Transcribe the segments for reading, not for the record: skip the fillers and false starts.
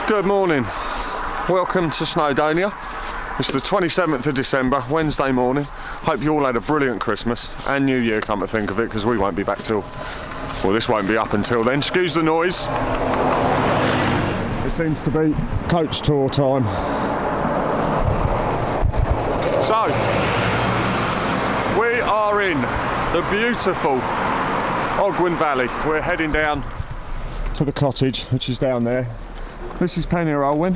Good morning, welcome to Snowdonia. It's the 27th of December, Wednesday morning. Hope you all had a brilliant Christmas and New Year, come to think of it, because we won't be back till, well, this won't be up until then. Excuse the noise. It seems to be coach tour time. So, we are in the beautiful Ogwen Valley. We're heading down to the cottage, which is down there. This is Penny Olwen.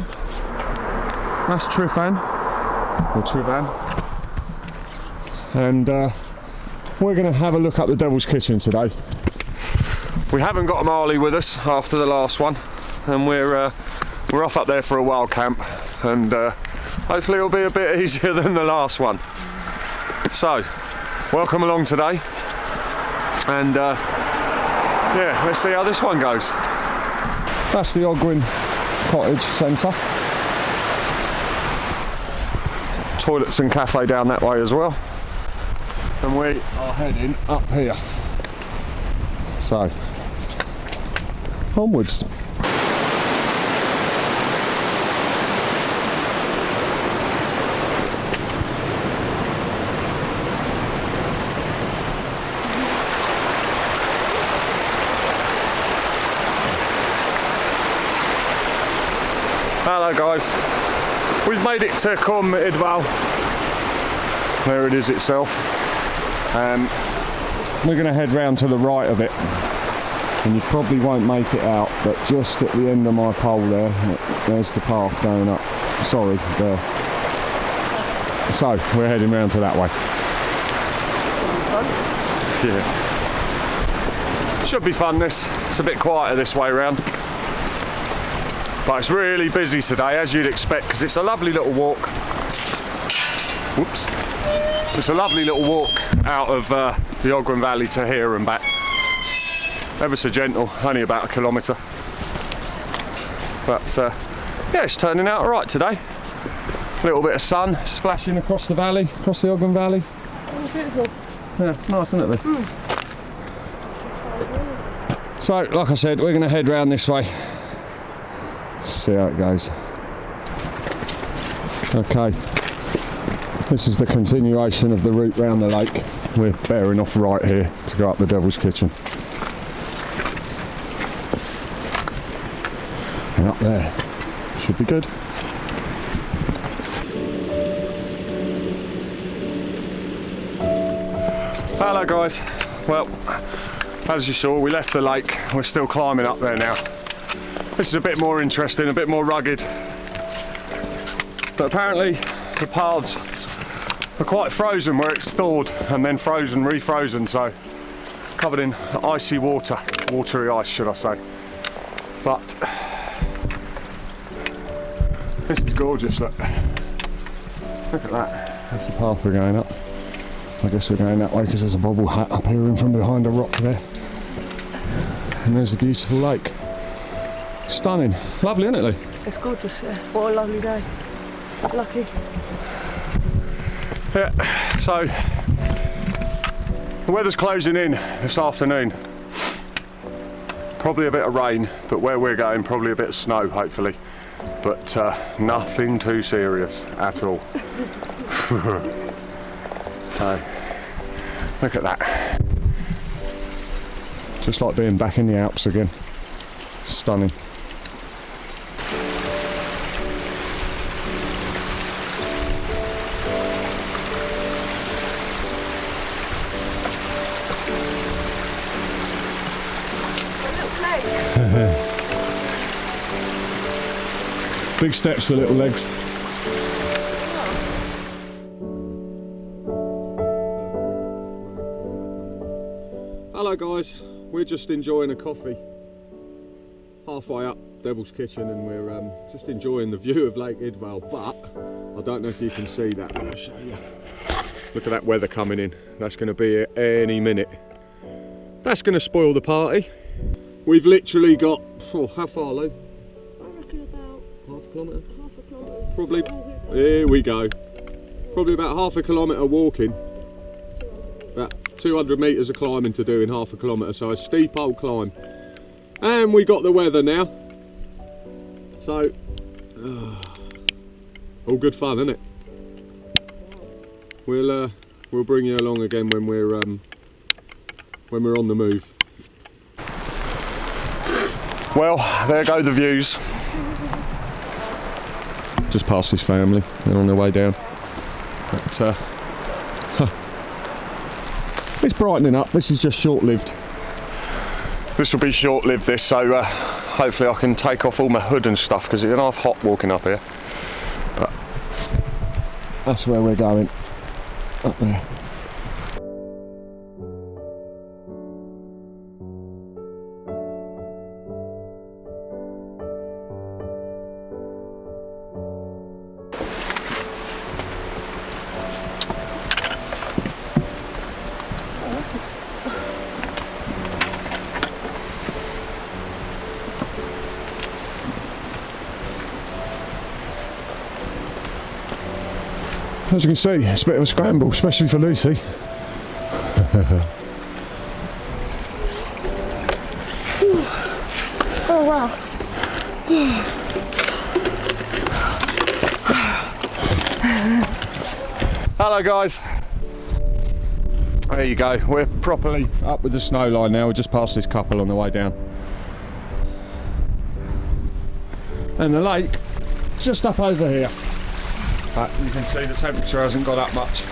That's Trifan, or Trivan. And we're going to have a look up the Devil's Kitchen today. We haven't got a Marley with us after the last one, and we're off up there for a wild camp, and hopefully it'll be a bit easier than the last one. So, welcome along today, and yeah, let's see how this one goes. That's the Ogwen Cottage Centre. Toilets and cafe down that way as well. And we are heading up here. So, onwards. Hello guys, we've made it to Cwm Idwal. There it is itself. We're going to head round to the right of it, and you probably won't make it out, but just at the end of my pole there's the path going up. Sorry, there. So we're heading round to that way. Yeah. Should be fun this. It's a bit quieter this way round. But it's really busy today, as you'd expect, because it's a lovely little walk. Whoops. It's a lovely little walk out of the Ogwen Valley to here and back. Ever so gentle, only about 1 kilometre. But yeah, it's turning out alright today. A little bit of sun splashing across the valley, across the Ogwen Valley. Oh, beautiful. Yeah, it's nice, isn't it? So, like I said, we're going to head round this way. See how it goes. Okay, this is the continuation of the route round the lake. We're bearing off right here to go up the Devil's Kitchen. And up there, should be good. Hello guys, well, as you saw, we left the lake. We're still climbing up there now. This is a bit more interesting, a bit more rugged. But apparently the paths are quite frozen where it's thawed and then frozen, refrozen, so covered in icy water, watery ice should I say. But this is gorgeous, look. Look at that. That's the path we're going up. I guess we're going that way because there's a bobble hat appearing from behind a rock there. And there's a beautiful lake. Stunning. Lovely, isn't it, Lee? It's gorgeous, yeah. What a lovely day. Lucky. Yeah, so the weather's closing in this afternoon. Probably a bit of rain, but where we're going, probably a bit of snow, hopefully. But nothing too serious at all. So, look at that. Just like being back in the Alps again. Stunning. Big steps for little legs. Hello guys, we're just enjoying a coffee halfway up Devil's Kitchen, and we're just enjoying the view of Lake Idwal, but I don't know if you can see that, but I'll show you. Look at that weather coming in. That's going to be here any minute. That's going to spoil the party. We've literally got, oh, how far, Lou? I reckon about half a kilometre? Half a kilometre. Probably. Here we go. Probably about half a kilometre walking. About 200 metres of climbing to do in half a kilometre, so a steep old climb. And we got the weather now. So, all good fun, isn't it? We'll bring you along again when we're on the move. Well, there go the views. Just past this family, they're on their way down. But, it's brightening up. This is just short-lived. This will be short-lived, this, so hopefully I can take off all my hood and stuff because it's enough hot walking up here. But that's where we're going, up there. As you can see, it's a bit of a scramble, especially for Lucy. Oh wow. Hello guys. There you go, we're properly up with the snow line now. We're just past this couple on the way down. And the lake just up over here. But you can see the temperature hasn't got up much.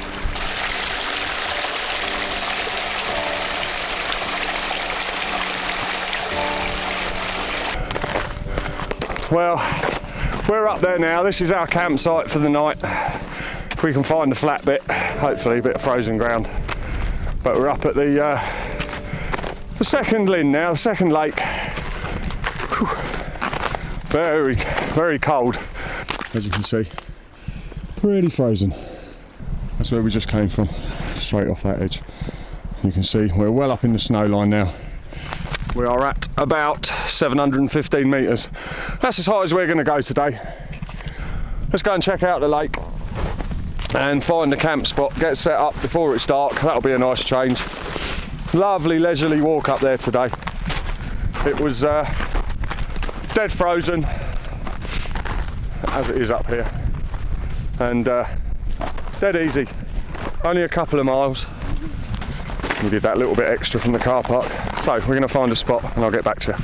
Well, we're up there now. This is our campsite for the night. If we can find a flat bit, hopefully a bit of frozen ground. But we're up at the second linn now, the second lake. Whew. Very, very cold, as you can see. Really frozen. That's where we just came from, straight off that edge. You can see we're well up in the snow line now. We are at about 715 metres. That's as high as we're going to go today. Let's go and check out the lake and find a camp spot, get set up before it's dark. That'll be a nice change. Lovely leisurely walk up there today. It was dead frozen, as it is up here. And dead easy, only a couple of miles. We did that little bit extra from the car park. So we're going to find a spot and I'll get back to you.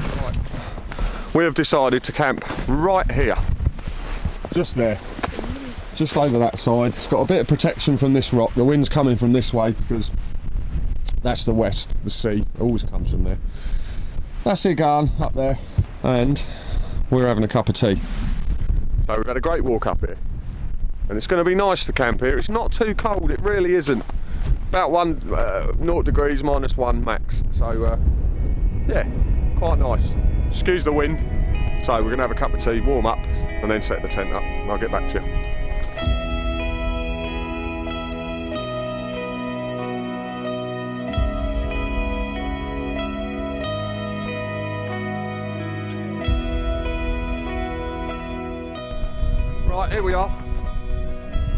We have decided to camp right here, just there, just over that side. It's got a bit of protection from this rock. The wind's coming from this way because that's the west, the sea always comes from there. That's it going up there, and we're having a cup of tea. So we've had a great walk up here. And it's going to be nice to camp here. It's not too cold, it really isn't. About 0 degrees, -1 max. So yeah, quite nice. Excuse the wind. So we're going to have a cup of tea, warm up, and then set the tent up. And I'll get back to you. Right, here we are.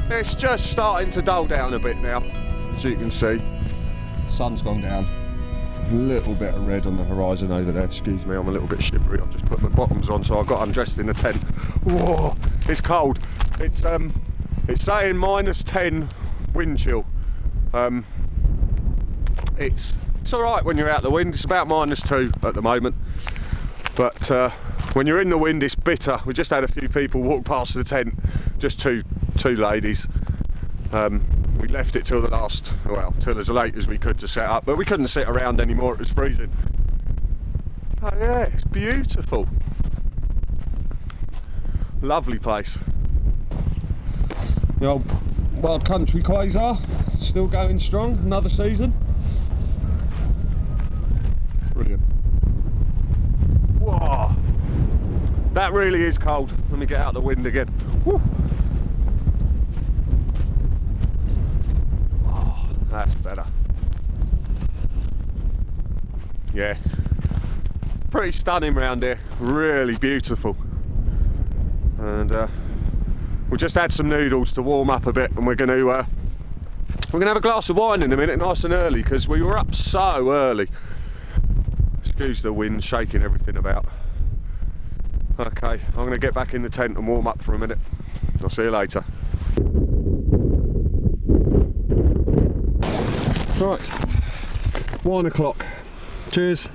It's just starting to dull down a bit now, as you can see. Sun's gone down. A little bit of red on the horizon over there. Excuse me, I'm a little bit shivery. I've just put my bottoms on, so I got undressed in the tent. Whoa, it's cold. It's saying -10 wind chill. It's all right when you're out the wind. It's about -2 at the moment. But when you're in the wind, it's bitter. We just had a few people walk past the tent, just two ladies. We left it till till as late as we could to set up, but we couldn't sit around anymore, it was freezing. Oh yeah, it's beautiful. Lovely place. The old Wild Country Quasar, still going strong, another season. Brilliant. Whoa, that really is cold. Let me get out the wind again. Woo. Oh, that's better. Yeah, pretty stunning round here, really beautiful. And we just had some noodles to warm up a bit, and we're gonna have a glass of wine in a minute, nice and early, because we were up so early. Excuse the wind shaking everything about. Okay, I'm going to get back in the tent and warm up for a minute. I'll see you later. Right, 1 o'clock. Cheers.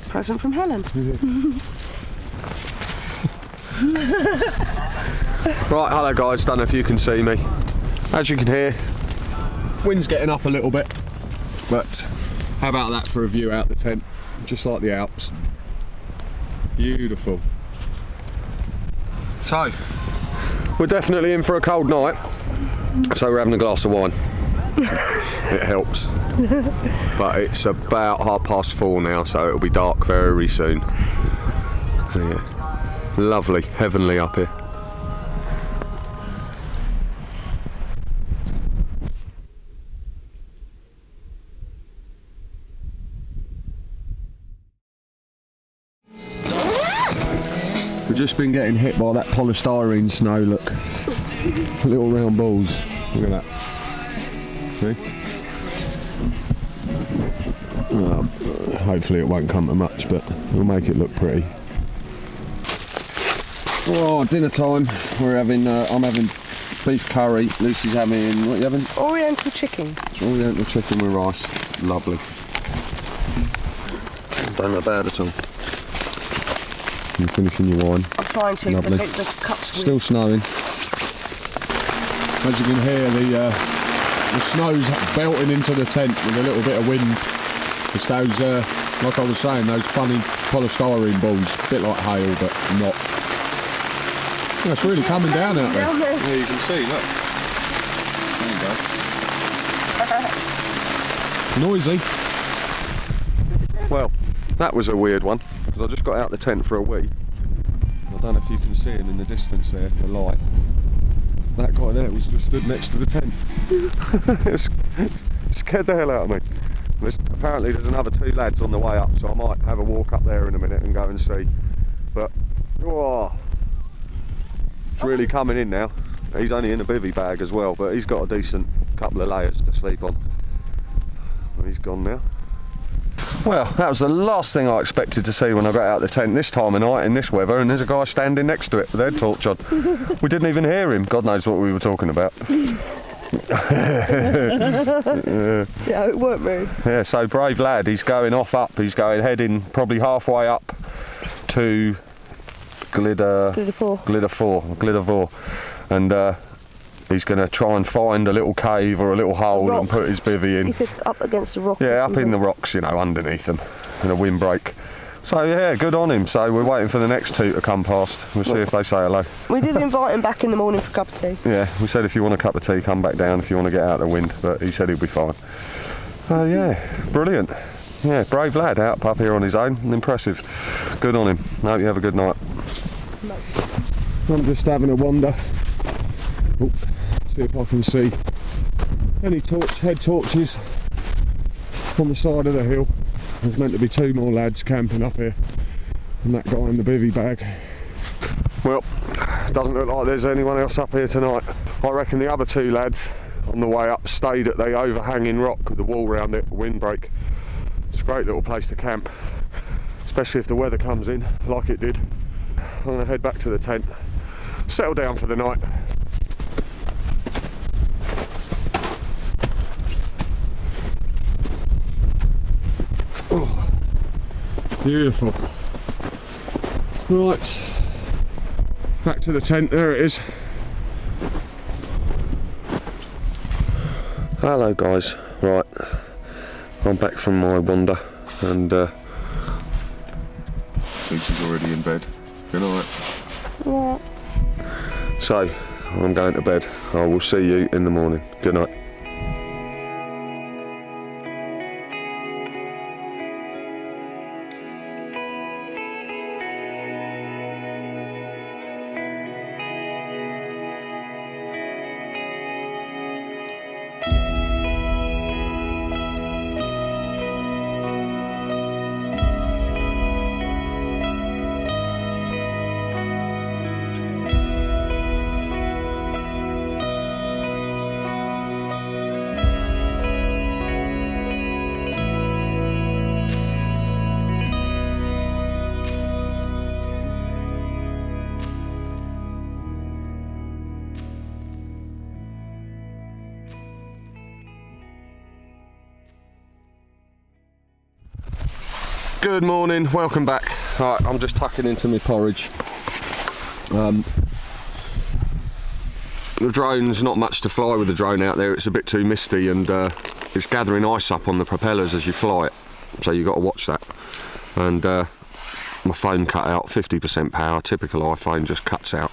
Present from Helen. Right, hello guys, don't know if you can see me. As you can hear, wind's getting up a little bit, but how about that for a view out the tent? Just like the Alps. Beautiful. So, we're definitely in for a cold night, so we're having a glass of wine. It helps. But it's about 4:30 now, so it'll be dark very soon. Yeah. Lovely, heavenly up here. We've just been getting hit by that polystyrene snow, look. Little round balls. Look at that. See? Well, hopefully it won't come to much, but we'll make it look pretty. Oh, dinner time. We're having, I'm having beef curry. Lucy's having, what are you having? Oriental chicken. It's Oriental chicken with rice. Lovely. Don't look bad at all. You're finishing your wine. I'm trying to, Lovely. but I think the cup's weird. Still snowing. As you can hear, the snow's belting into the tent with a little bit of wind. It's those, like I was saying, those funny polystyrene balls, a bit like hail, but not. Yeah, it's really coming down out there. Yeah, you can see, look. There you go. Noisy. Well, that was a weird one, because I just got out the tent for a wee. I don't know if you can see him in the distance there, the light. That guy there was just stood next to the tent. It scared the hell out of me. Apparently there's another 2 lads on the way up, so I might have a walk up there in a minute and go and see. But, oh, it's really coming in now. He's only in a bivvy bag as well, but he's got a decent couple of layers to sleep on. And he's gone now. Well, that was the last thing I expected to see when I got out of the tent this time of night in this weather, and there's a guy standing next to it with their torch on. We didn't even hear him. God knows what we were talking about. Yeah, it weren't rude. Yeah, so brave lad, he's going up, he's heading probably halfway up to Gliddervore, and he's going to try and find a little cave or a little hole and put his bivvy in. He said up against a rock. Yeah, up in the rocks, you know, underneath them, in a windbreak. So yeah, good on him. So we're waiting for the next 2 to come past. We'll see if they say hello. We did invite him back in the morning for a cup of tea. Yeah, we said if you want a cup of tea, come back down if you want to get out of the wind, but he said he'll be fine. Oh yeah, brilliant. Yeah, brave lad out up here on his own, impressive. Good on him. I hope you have a good night. I'm just having a wander. Oh, see if I can see any head torches on the side of the hill. There's meant to be 2 more lads camping up here, and that guy in the bivvy bag. Well, doesn't look like there's anyone else up here tonight. I reckon the other 2 lads on the way up stayed at the overhanging rock with the wall round it, windbreak. It's a great little place to camp, especially if the weather comes in like it did. I'm going to head back to the tent, settle down for the night. Oh, beautiful. Right, back to the tent, there it is. Hello guys, right, I'm back from my wander and I think she's already in bed. Good night. Yeah. So, I'm going to bed. I will see you in the morning. Good night. Good morning, welcome back. Right, I'm just tucking into my porridge. The drone's not much to fly with the drone out there. It's a bit too misty and it's gathering ice up on the propellers as you fly it. So you've got to watch that. And my phone cut out, 50% power. Typical iPhone just cuts out.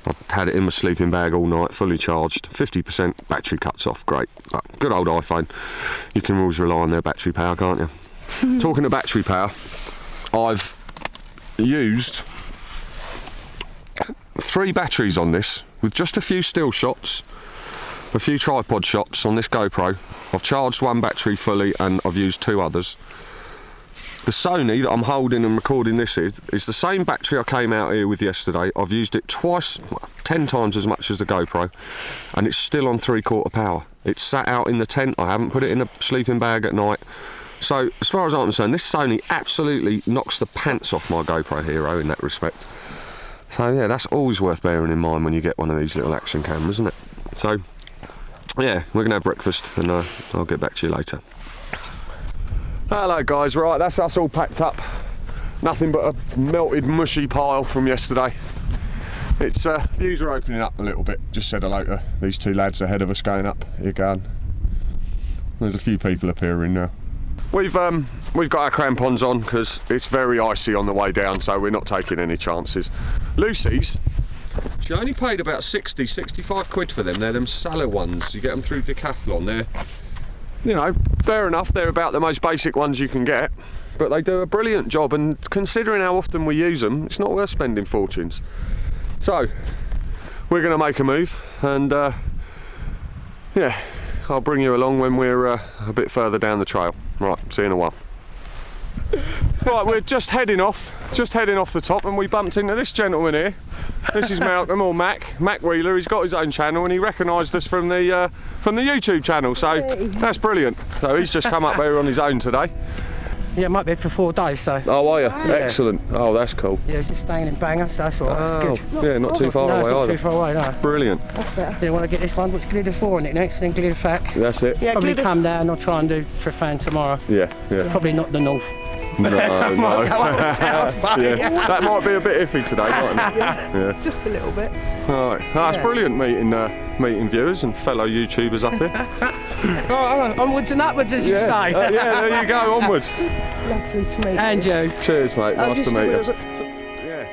I've had it in my sleeping bag all night, fully charged. 50% battery cuts off, great. But good old iPhone. You can always rely on their battery power, can't you? Talking of battery power, I've used 3 batteries on this with just a few still shots, a few tripod shots on this GoPro. I've charged 1 battery fully and I've used 2 others. The Sony that I'm holding and recording this is the same battery I came out here with yesterday. I've used it twice, 10 times as much as the GoPro, and it's still on 3/4 power. It's sat out in the tent. I haven't put it in a sleeping bag at night. So as far as I'm concerned, this Sony absolutely knocks the pants off my GoPro Hero in that respect. So yeah, that's always worth bearing in mind when you get one of these little action cameras, isn't it? So yeah, we're gonna have breakfast and I'll get back to you later. Hello guys, right, that's us all packed up. Nothing but a melted mushy pile from yesterday. It's views are opening up a little bit. Just said hello to these 2 lads ahead of us going up. Here going. There's a few people appearing now. We've got our crampons on because it's very icy on the way down, so we're not taking any chances. Lucy's, she only paid about 65 quid for them. They're them Salah ones. You get them through Decathlon. They're, you know, fair enough. They're about the most basic ones you can get, but they do a brilliant job. And considering how often we use them, it's not worth spending fortunes. So we're going to make a move, and yeah, I'll bring you along when we're a bit further down the trail. Right, see you in a while. Right, we're just heading off the top, and we bumped into this gentleman here. This is Malcolm, or Mac Wheeler. He's got his own channel and he recognised us from the YouTube channel, so that's brilliant. So he's just come up here on his own today. Yeah, I might be here for 4 days, so. Oh, are you? Yeah. Excellent. Oh, that's cool. Yeah, it's just staying in Bangor, so that's all right, that's good. Yeah, not too far No, away it's not either. too far away, no. Brilliant. That's better. Yeah, want to get this one, what's glitter 4 in it next, then glitter fac. That's it. Yeah, Probably glitter. come down, I'll try and do Trefan tomorrow. Yeah. Probably not the north. No. Might go up south, but Yeah. That might be a bit iffy today, mightn't it? Yeah. Just a little bit. All right. Oh, that's brilliant meeting viewers and fellow YouTubers up here. Right, onwards and upwards, as you say. Yeah, there you go, onwards. Lovely to meet you. And you. Cheers, mate. Nice to meet you. you. Yeah.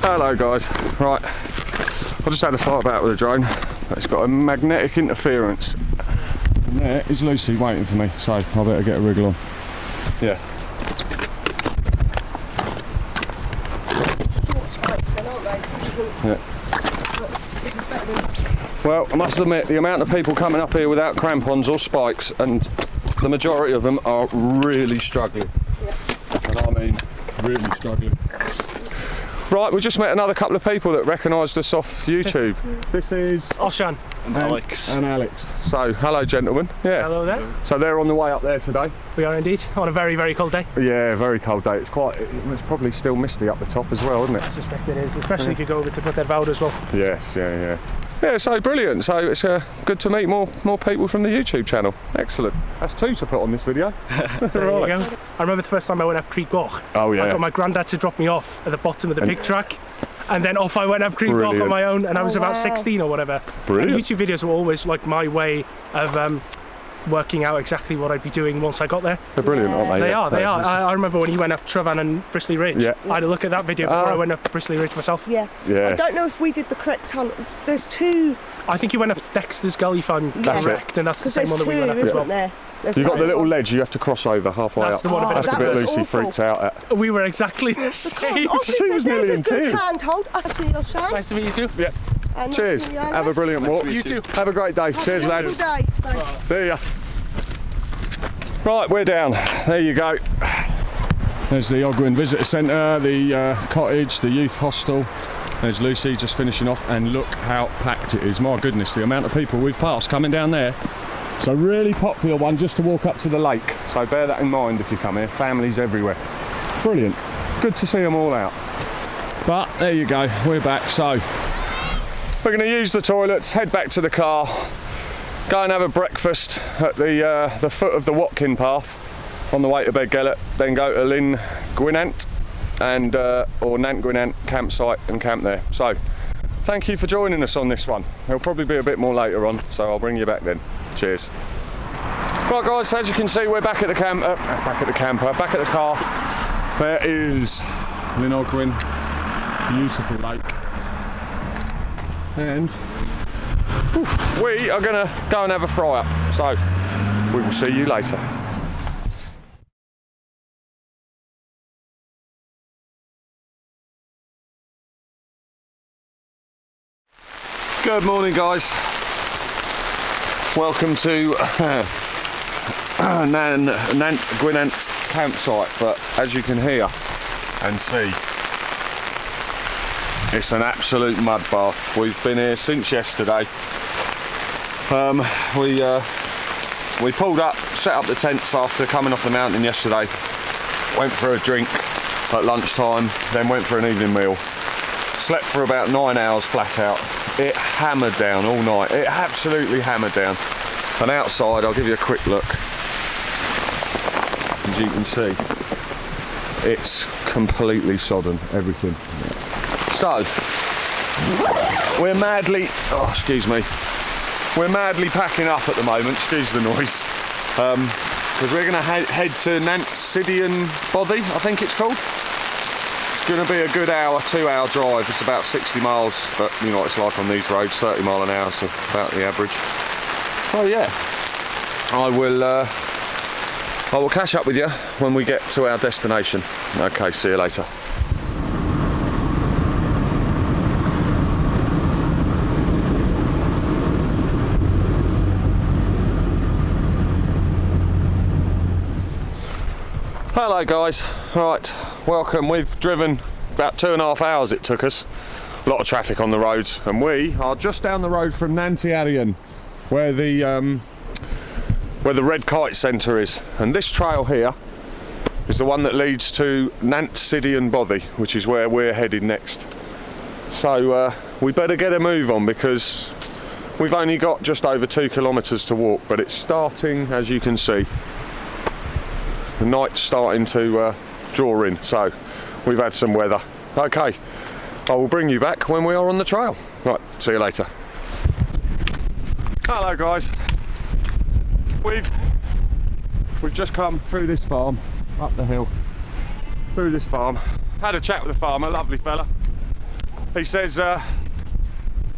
Hello guys, right, I just had a fly about with a drone. It's got a magnetic interference. And there is Lucy waiting for me, so I better get a wriggle on. Yeah. Yeah. Well, I must admit, the amount of people coming up here without crampons or spikes, and the majority of them are really struggling. And I mean, really struggling. Right, we just met another couple of people that recognised us off YouTube. This is Oshan. Alex. and Alex. So, hello gentlemen. Yeah. Hello there. So they're on the way up there today. We are indeed on a very, very cold day. Yeah, very cold day. It's probably still misty up the top as well, isn't it? I suspect it is, especially if you go over to Put Vowed as well. Yes, yeah. Yeah, so brilliant. So it's good to meet more people from the YouTube channel. Excellent. That's 2 to put on this video. There you go. I remember the first time I went up Creek Goch. Oh yeah. I got my granddad to drop me off at the bottom of the pig track. And then off I went up Creek Goch on Brilliant. my own, and I was about wow. 16 or whatever. Brilliant. And YouTube videos were always like my way of working out exactly what I'd be doing once I got there. They're brilliant, aren't they? They Yeah. are. I remember when he went up Trevan and Bristly Ridge. Yeah. I had a look at that video before I went up Bristly Ridge myself. Yeah. Yeah. I don't know if we did the correct tunnel. There's 2. I think he went up Dexter's Gully, if I'm That's correct, and that's the Because same there's one that we went 2, up as isn't well. there? There's You've got the loads. little ledge you have to cross over halfway That's up. the one a bit That's the that bit was Lucy awful. freaks out at. We were exactly the same. Obviously, She was there's nearly a in good tears. handhold. I see your shine. Nice to meet you too. Yeah. And Cheers. nice to meet you, Have a brilliant walk. You too. Have a great day. Cheers, lads. Day. See ya. Right, we're down. There you go. There's the Ogwen Visitor Centre, the cottage, the youth hostel. There's Lucy just finishing off, and look how packed it is. My goodness, the amount of people we've passed coming down there. It's a really popular one just to walk up to the lake. So bear that in mind if you come here. Families everywhere. Brilliant. Good to see them all out. But there you go, we're back. So we're going to use the toilets, head back to the car, go and have a breakfast at the foot of the Watkin path on the way to Bedgellet, then go to Lynn Gwynant and or Nant Gwynant campsite and camp there. So thank you for joining us on this one. There'll probably be a bit more later on, so I'll bring you back then. Cheers. Right guys, as you can see, we're back at the camper, back at the car. There is Lynn Ogwen, beautiful lake. And we are going to go and have a fry up. So we will see you later. Good morning guys. Welcome to Nant Gwynant campsite, but as you can hear and see, it's an absolute mud bath. We've been here since yesterday. We pulled up, set up the tents after coming off the mountain yesterday, went for a drink at lunchtime, then went for an evening meal, slept for about 9 hours flat out. It hammered down all night. It absolutely hammered down. And outside, I'll give you a quick look. As you can see, it's completely sodden, everything. So, we're madly packing up at the moment, excuse the noise, because we're going to head to Nant Syddion Bothy, I think it's called. It's going to be a good 2-hour drive. It's about 60 miles, but you know what it's like on these roads, 30 mile an hour is about the average. So yeah, I will catch up with you when we get to our destination. Okay, see you later. Hello guys, right, welcome. We've driven about 2.5 hours it took us. A lot of traffic on the roads, and we are just down the road from Nant Syddion, where the Red Kite Centre is. And this trail here is the one that leads to Nant Syddion Bothy, which is where we're headed next. So we better get a move on, because we've only got just over 2 kilometres to walk, but it's starting, as you can see, the night's starting to draw in, so we've had some weather. Okay, I will bring you back when we are on the trail. Right, see you later. Hello guys. We've just come through this farm, up the hill, through this farm. Had a chat with the farmer, lovely fella. He says that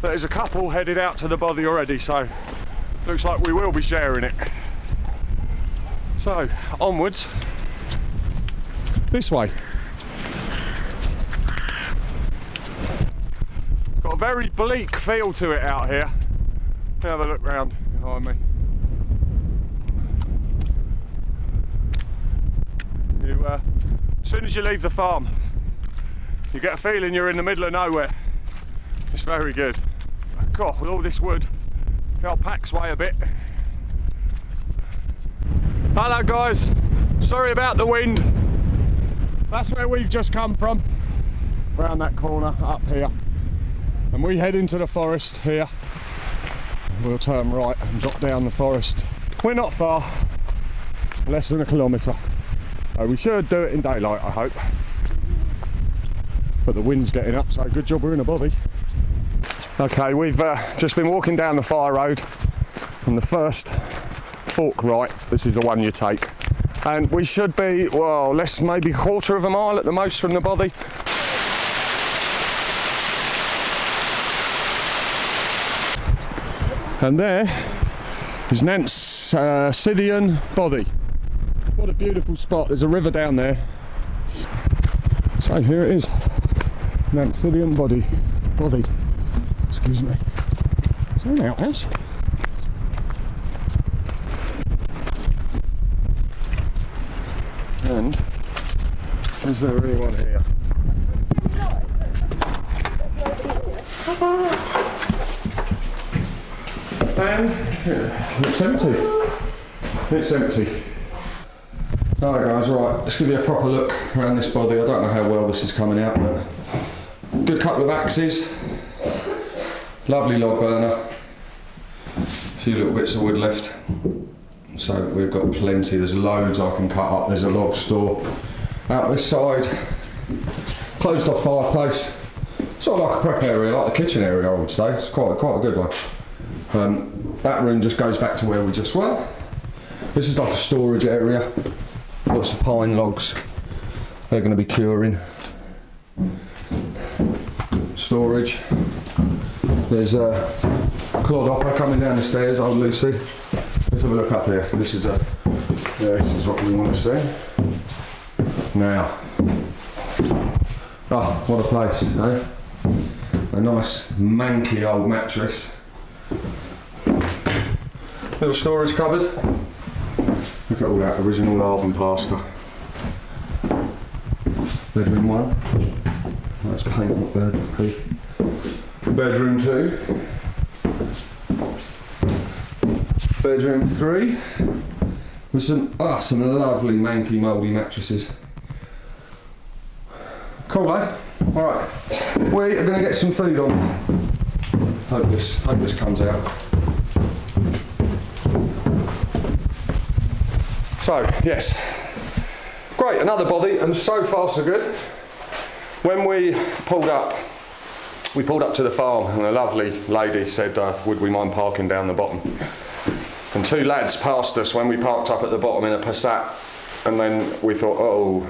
there's a couple headed out to the Bothy already, so looks like we will be sharing it. So, onwards, this way. Got a very bleak feel to it out here. Have a look round behind me. As soon as you leave the farm, You get a feeling you're in the middle of nowhere. It's very good. God, with all this wood, the old packs weigh a bit. Hello guys, sorry about the wind. That's where we've just come from, round that corner up here. And we head into the forest here. We'll turn right and drop down the forest. We're not far, less than a kilometre. So we should do it in daylight, I hope. But the wind's getting up, so good job we're in a bothy. Okay, we've just been walking down the fire road from the first fork right. This is the one you take. And we should be, well, less, maybe a quarter of a mile at the most from the bothy. And there is Nant Syddion Bothy. What a beautiful spot. There's a river down there. So here it is. Nant Syddion Bothy. Excuse me. Is there an outhouse? And is there anyone here? And yeah, it's empty. It's empty. Alright guys, right, let's give you a proper look around this bothy. I don't know how well this is coming out, but good couple of axes. Lovely log burner. A few little bits of wood left. So we've got plenty, there's loads I can cut up. There's a log store out this side. Closed off fireplace. Sort of like a prep area, like the kitchen area I would say. It's quite a good one. That room just goes back to where we just were. This is like a storage area. Lots of pine logs. They're going to be curing. Storage. There's a clodhopper coming down the stairs, old Lucy. Let's have a look up here. This is what we want to see. Now. Oh, what a place, eh? A nice manky old mattress. Little storage cupboard. Look at all that original lath and plaster. Bedroom 1. Nice paint up bed. Bedroom 2. Bedroom 3. With some lovely manky mouldy mattresses. Cool, eh? Alright. We are going to get some food on. Hope this comes out. So, yes, great, another bothy, and so far so good. When we pulled up to the farm, and a lovely lady said, would we mind parking down the bottom? And two lads passed us when we parked up at the bottom in a Passat, and then we thought, oh,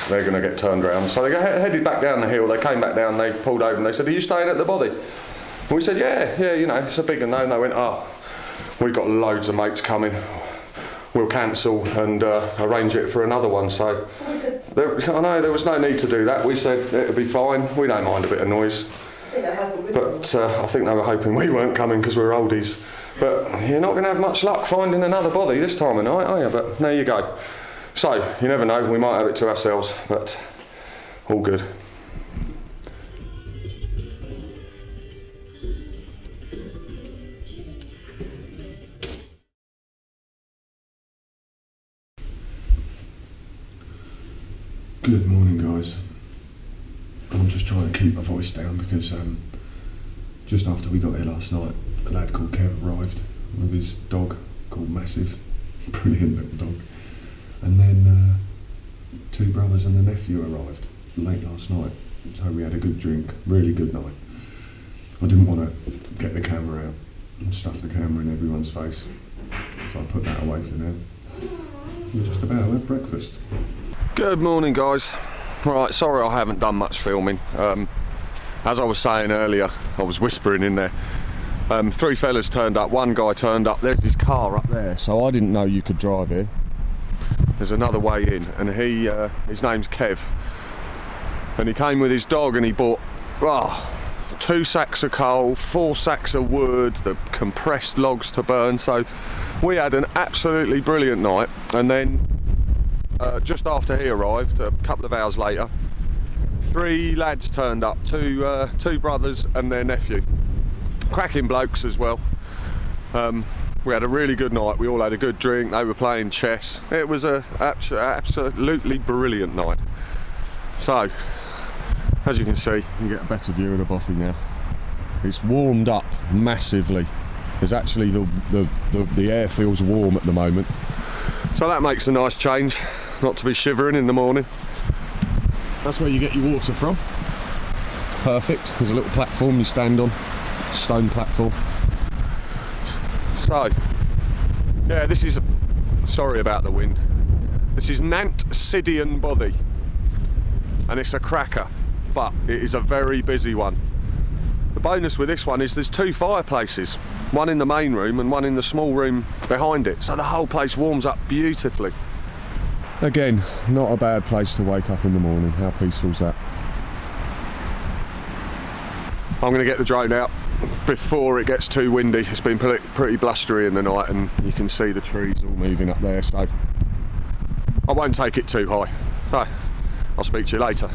they're going to get turned around. So they headed back down the hill, they came back down, they pulled over and they said, are you staying at the bothy? And we said, yeah, you know, it's a big no. And they went, oh, we've got loads of mates coming. We'll cancel and arrange it for another one. So I know there was no need to do that. We said it'll be fine. We don't mind a bit of noise. But I think they were hoping we weren't coming because we're oldies. But you're not going to have much luck finding another bothy this time of night, are you? But there you go. So you never know. We might have it to ourselves, but all good. Good morning guys. I'm just trying to keep my voice down because just after we got here last night, a lad called Kev arrived with his dog called Massive, brilliant little dog. And then two brothers and a nephew arrived late last night, so we had a good drink, really good night. I didn't want to get the camera out and stuff the camera in everyone's face, so I put that away for now. We're just about to have breakfast. Good morning guys. Right, sorry I haven't done much filming. As I was saying earlier, I was whispering in there. Three fellas turned up, one guy turned up, there's his car up there, so I didn't know you could drive here. There's another way in, and his name's Kev. And he came with his dog and he bought 2 sacks of coal, 4 sacks of wood, the compressed logs to burn, so we had an absolutely brilliant night. And then just after he arrived, a couple of hours later, 3 lads turned up, two brothers and their nephew. Cracking blokes as well. We had a really good night. We all had a good drink. They were playing chess. It was a absolutely brilliant night. So, as you can see, you can get a better view of the Bothy now. It's warmed up massively. There's actually the air feels warm at the moment. So that makes a nice change, not to be shivering in the morning. That's where you get your water from. Perfect. There's a little platform you stand on, stone platform. So, yeah, this is, sorry about the wind. This is Nant Syddion Bothy, and it's a cracker, but it is a very busy one. The bonus with this one is there's 2 fireplaces, one in the main room and one in the small room behind it, so the whole place warms up beautifully. Again, not a bad place to wake up in the morning. How peaceful is that? I'm going to get the drone out before it gets too windy. It's been pretty blustery in the night, and you can see the trees all moving up there, so I won't take it too high. So, I'll speak to you later.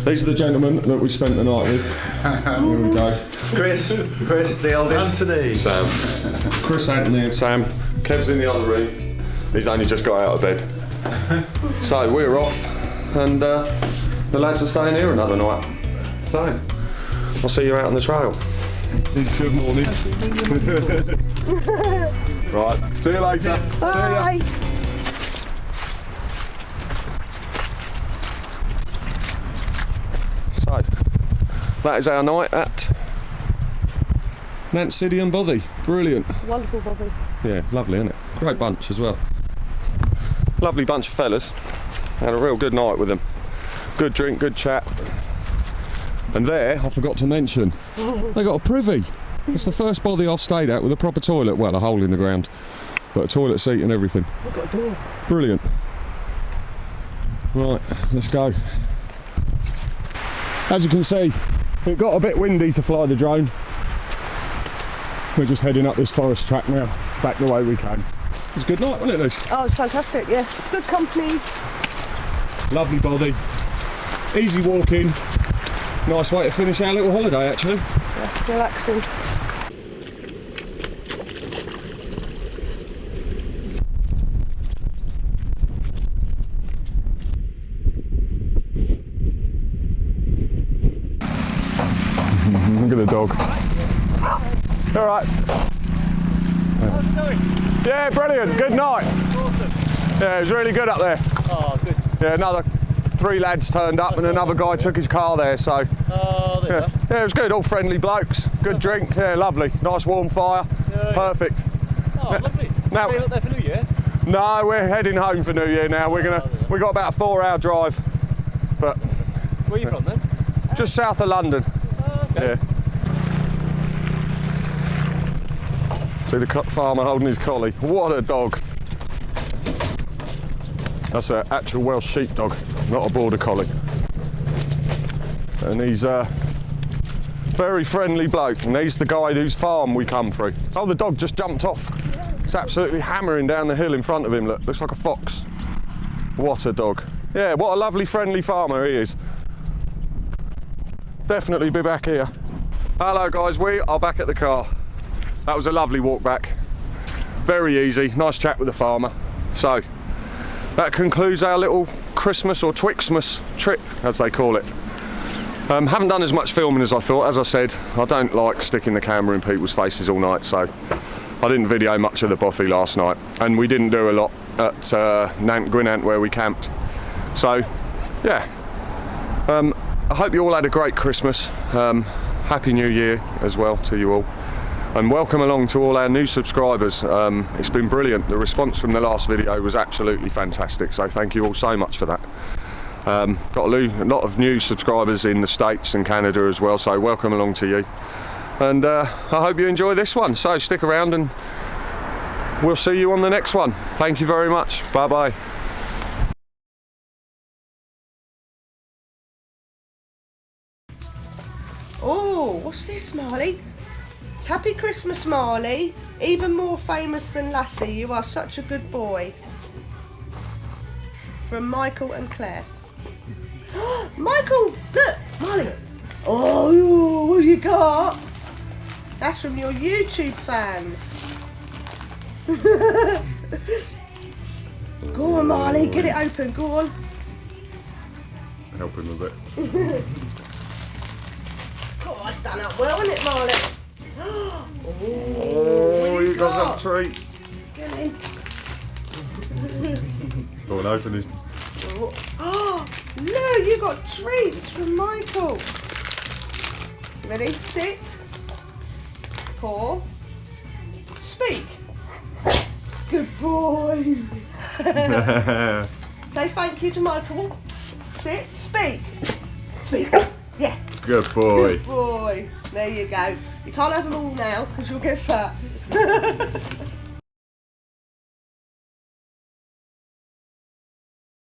These are the gentlemen that we spent the night with. Here we go. Chris, the eldest. Anthony. Sam. Chris, Anthony and Sam. Kev's in the other room. He's only just got out of bed. So we're off, and the lads are staying here another night. So, I'll see you out on the trail. Good morning. Right, see you later. Bye. See ya. So, that is our night at Nant Syddion Bothy. Brilliant. Wonderful, Bobby. Yeah, lovely, isn't it? Great bunch as well. Lovely bunch of fellas. Had a real good night with them. Good drink, good chat. And there, I forgot to mention, they got a privy. It's the first Bothy I've stayed at with a proper toilet. Well, a hole in the ground, but a toilet seat and everything. We've got a door. Brilliant. Right, let's go. As you can see, it got a bit windy to fly the drone. We're just heading up this forest track now, back the way we came. It was a good night, wasn't it, Luce? Oh, it's fantastic, yeah. It's good company. Lovely Bothy. Easy walking. Nice way to finish our little holiday, actually. Yeah, relaxing. Look at the dog. All right. How's it going? Yeah, brilliant. Good night. Awesome. Yeah, it was really good up there. Oh, good. Yeah, another 3 lads turned up, and another guy took his car there, so Oh, there you yeah. Yeah, it was good. All friendly blokes. Good drink. Yeah, lovely. Nice warm fire. Yeah. Perfect. are. Oh, lovely. Now- Staying up there for New Year? No, we're heading home for New Year now. We got about a 4-hour drive, but Where are you from then? just south of London. Oh, okay. Yeah. See the farmer holding his collie. What a dog. That's an actual Welsh sheepdog, not a border collie. And he's a very friendly bloke, and he's the guy whose farm we come through. Oh, the dog just jumped off. It's absolutely hammering down the hill in front of him, look. Looks like a fox. What a dog. Yeah, what a lovely friendly farmer he is. Definitely be back here. Hello guys, we are back at the car. That was a lovely walk back. Very easy, nice chat with the farmer. So, that concludes our little Christmas or Twixmas trip, as they call it. Haven't done as much filming as I thought. As I said, I don't like sticking the camera in people's faces all night, so I didn't video much of the Bothy last night. And we didn't do a lot at Nant Gwynant where we camped. So, yeah. I hope you all had a great Christmas. Happy New Year as well to you all. And welcome along to all our new subscribers. It's been brilliant. The response from the last video was absolutely fantastic, so thank you all so much for that. Got a lot of new subscribers in the States and Canada as well, so welcome along to you. And I hope you enjoy this one. So stick around and we'll see you on the next one. Thank you very much. Bye bye. Oh, what's this, Marley? Happy Christmas, Marley. Even more famous than Lassie. You are such a good boy. From Michael and Claire. Michael, look, Marley. Oh, what you got? That's from your YouTube fans. Go on, Marley, get it open. Go on. Help him a bit. Oh, it's done up well, isn't it, Marley? Oh, you got some treats. Get in. Go on, open his. Oh, look, you got treats from Michael. Ready? Sit. Pour. Speak. Good boy. Say thank you to Michael. Sit. Speak. Speak. Yeah. Good boy. Good boy. There you go. You can't have them all now because you'll get fat.